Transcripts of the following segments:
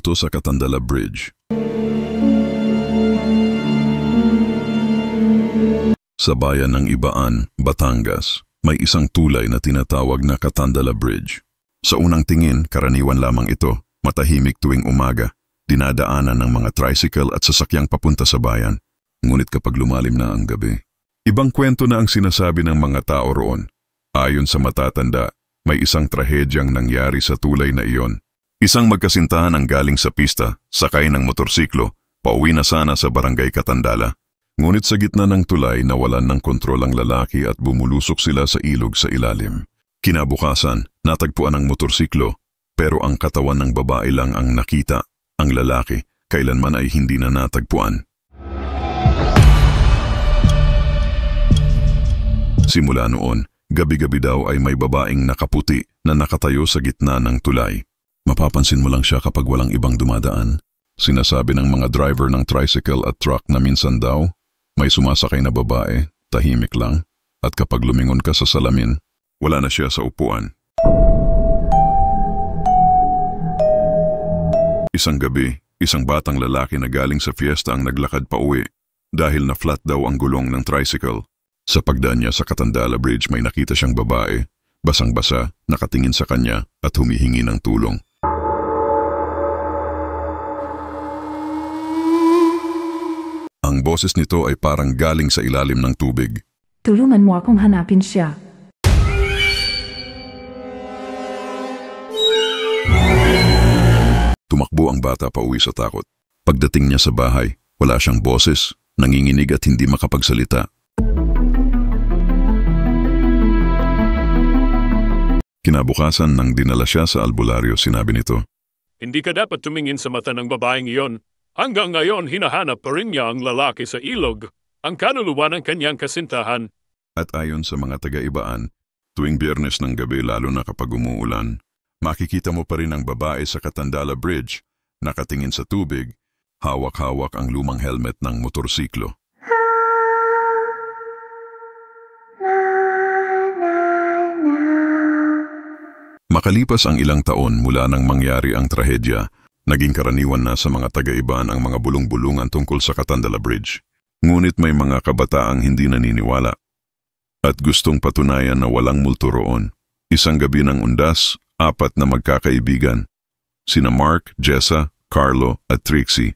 multo sa Catandala Bridge. Sa bayan ng Ibaan, Batangas, may isang tulay na tinatawag na Catandala Bridge. Sa unang tingin, karaniwan lamang ito, matahimik tuwing umaga, dinadaanan ng mga tricycle at sasakyang papunta sa bayan. Ngunit kapag lumalim na ang gabi, ibang kwento na ang sinasabi ng mga tao roon. Ayon sa matatanda, may isang trahedyang nangyari sa tulay na iyon. Isang magkasintahan ang galing sa pista, sakay ng motorsiklo, pauwi na sana sa barangay Catandala. Ngunit sa gitna ng tulay nawalan ng kontrol ang lalaki at bumulusok sila sa ilog sa ilalim. Kinabukasan, natagpuan ang motorsiklo, pero ang katawan ng babae lang ang nakita. Ang lalaki, kailanman ay hindi na natagpuan. Simula noon, gabi-gabi daw ay may babaeng nakaputi na nakatayo sa gitna ng tulay. Mapapansin mo lang siya kapag walang ibang dumadaan. Sinasabi ng mga driver ng tricycle at truck na minsan daw, may sumasakay na babae, tahimik lang, at kapag lumingon ka sa salamin, wala na siya sa upuan. Isang gabi, isang batang lalaki na galing sa fiesta ang naglakad pa uwi dahil na flat daw ang gulong ng tricycle. Sa pagdaan niya sa Catandala Bridge may nakita siyang babae, basang-basa, nakatingin sa kanya at humihingi ng tulong. Ang boses nito ay parang galing sa ilalim ng tubig. Tulungan mo akong hanapin siya. Tumakbo ang bata pa uwi sa takot. Pagdating niya sa bahay, wala siyang boses, nanginginig at hindi makapagsalita. Kinabukasan nang dinala siya sa albularyo, sinabi nito, "Hindi ka dapat tumingin sa mata ng babaeng iyon. Hanggang ngayon hinahanap pa rin niya ang lalaki sa ilog, ang kaluluwa ng kanyang kasintahan." At ayon sa mga taga-Ibaan, tuwing Biyernes ng gabi lalo na kapag umuulan, makikita mo pa rin ang babae sa Catandala Bridge, nakatingin sa tubig, hawak-hawak ang lumang helmet ng motorsiklo. Makalipas ang ilang taon mula nang mangyari ang trahedya, naging karaniwan na sa mga taga-Ibaan ang mga bulong-bulungan tungkol sa Catandala Bridge. Ngunit may mga kabataang hindi naniniwala at gustong patunayan na walang multo roon. Isang gabi ng undas, 4 na magkakaibigan, sina Mark, Jessa, Carlo at Trixie,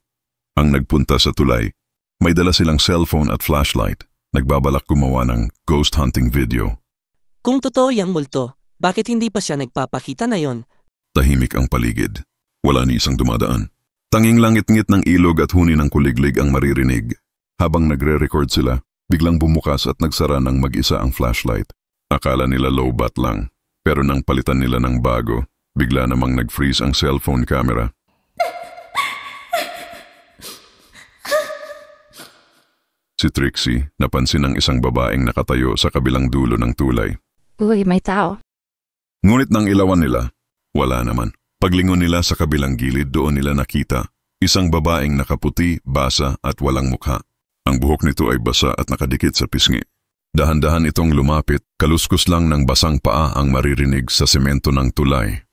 ang nagpunta sa tulay. May dala silang cellphone at flashlight, nagbabalak gumawa ng ghost hunting video. Kung totoo yung multo, bakit hindi pa siya nagpapakita na yon? Tahimik ang paligid. Wala ni isang dumadaan. Tanging langit-ngit ng ilog at huni ng kuliglig ang maririnig. Habang nagre-record sila, biglang bumukas at nagsara ng mag-isa ang flashlight. Akala nila low-bat lang, pero nang palitan nila ng bago, bigla namang nag-freeze ang cellphone camera. Si Trixie, napansin ng isang babaeng nakatayo sa kabilang dulo ng tulay. Uy, may tao. Ngunit nang ilawan nila, wala naman. Paglingon nila sa kabilang gilid, doon nila nakita isang babaeng nakaputi, basa at walang mukha. Ang buhok nito ay basa at nakadikit sa pisngi. Dahan-dahan itong lumapit, kaluskos lang ng basang paa ang maririnig sa semento ng tulay.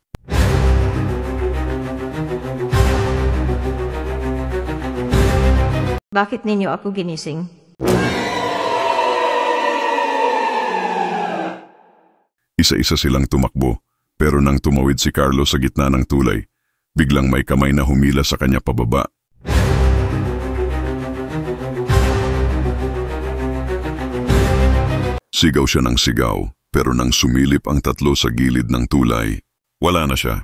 Bakit ninyo ako ginising? Isa-isa silang tumakbo. Pero nang tumawid si Carlo sa gitna ng tulay, biglang may kamay na humila sa kanya pababa. Sigaw siya ng sigaw, pero nang sumilip ang tatlo sa gilid ng tulay, wala na siya.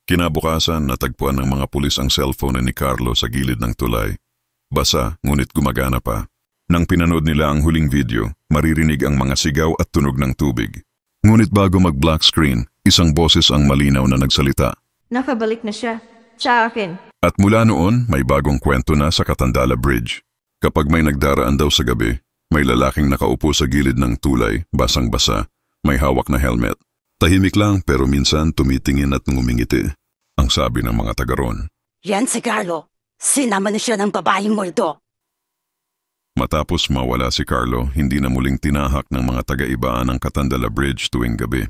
Kinabukasan, natagpuan ng mga pulis ang cellphone ni Carlo sa gilid ng tulay. Basa, ngunit gumagana pa. Nang pinanood nila ang huling video, maririnig ang mga sigaw at tunog ng tubig. Ngunit bago mag-black screen, isang boses ang malinaw na nagsalita. Nakabalik na siya. Sa akin. At mula noon, may bagong kwento na sa Catandala Bridge. Kapag may nagdaraan daw sa gabi, may lalaking nakaupo sa gilid ng tulay, basang-basa, may hawak na helmet. Tahimik lang pero minsan tumitingin at ngumingiti. Ang sabi ng mga taga roon. Yan si Carlo. Sinama na siya ng babaeng multo. Matapos mawala si Carlo, hindi na muling tinahak ng mga taga-Ibaan ang Catandala Bridge tuwing gabi.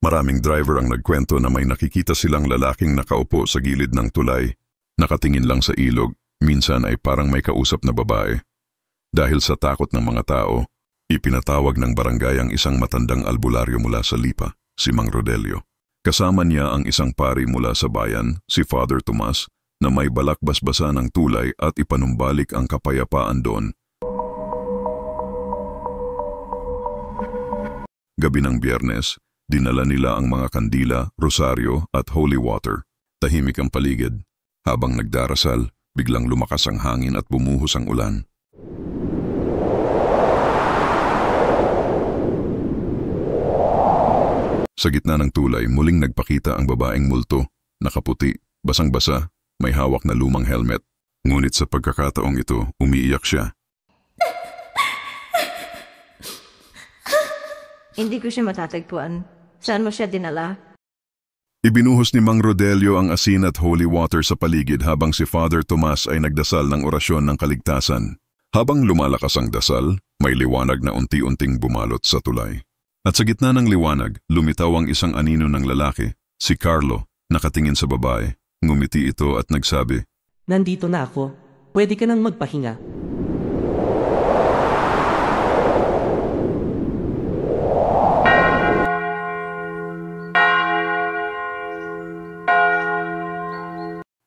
Maraming driver ang nagkwento na may nakikita silang lalaking nakaupo sa gilid ng tulay, nakatingin lang sa ilog, minsan ay parang may kausap na babae. Dahil sa takot ng mga tao, ipinatawag ng barangay ang isang matandang albularyo mula sa Lipa, si Mang Rodelio. Kasama niya ang isang pari mula sa bayan, si Father Tomas, na may balak basbasa ng tulay at ipanumbalik ang kapayapaan doon. Gabi ng Biyernes, dinala nila ang mga kandila, rosaryo at holy water. Tahimik ang paligid. Habang nagdarasal, biglang lumakas ang hangin at bumuhos ang ulan. Sa gitna ng tulay, muling nagpakita ang babaeng multo, nakaputi, basang-basa, may hawak na lumang helmet. Ngunit sa pagkakataong ito, umiiyak siya. Hindi ko siya matatagpuan. Saan mo siya dinala? Ibinuhos ni Mang Rodelio ang asin at holy water sa paligid habang si Father Tomas ay nagdasal ng orasyon ng kaligtasan. Habang lumalakas ang dasal, may liwanag na unti-unting bumalot sa tulay. At sa gitna ng liwanag, lumitaw ang isang anino ng lalaki, si Carlo, nakatingin sa babae. Ngumiti ito at nagsabi, Nandito na ako. Pwede ka nang magpahinga.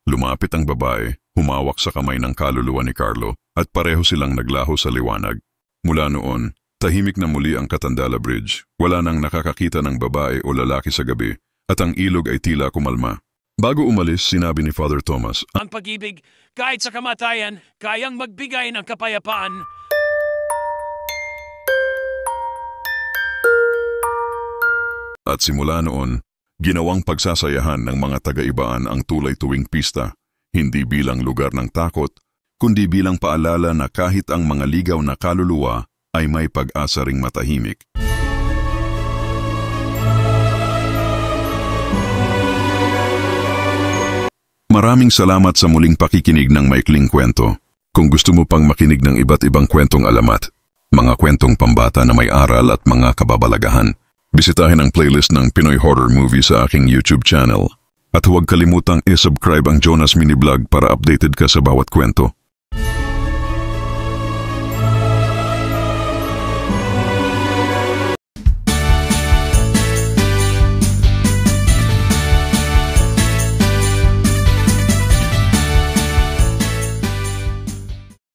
Lumapit ang babae, humawak sa kamay ng kaluluwa ni Carlo at pareho silang naglaho sa liwanag. Mula noon, tahimik na muli ang Catandala Bridge. Wala nang nakakakita ng babae o lalaki sa gabi at ang ilog ay tila kumalma. Bago umalis, sinabi ni Father Tomas, Ang pag-ibig, kahit sa kamatayan, kayang magbigay ng kapayapaan. At simula noon, ginawang pagsasayahan ng mga taga-ibaan ang tulay tuwing pista, hindi bilang lugar ng takot, kundi bilang paalala na kahit ang mga ligaw na kaluluwa ay may pag-asa ring matahimik. Maraming salamat sa muling pakikinig ng maikling kwento. Kung gusto mo pang makinig ng iba't ibang kwentong alamat, mga kwentong pambata na may aral at mga kababalagahan, bisitahin ang playlist ng Pinoy Horror Movie sa aking YouTube channel. At huwag kalimutang i-subscribe ang Jonas Mini Vlog para updated ka sa bawat kwento.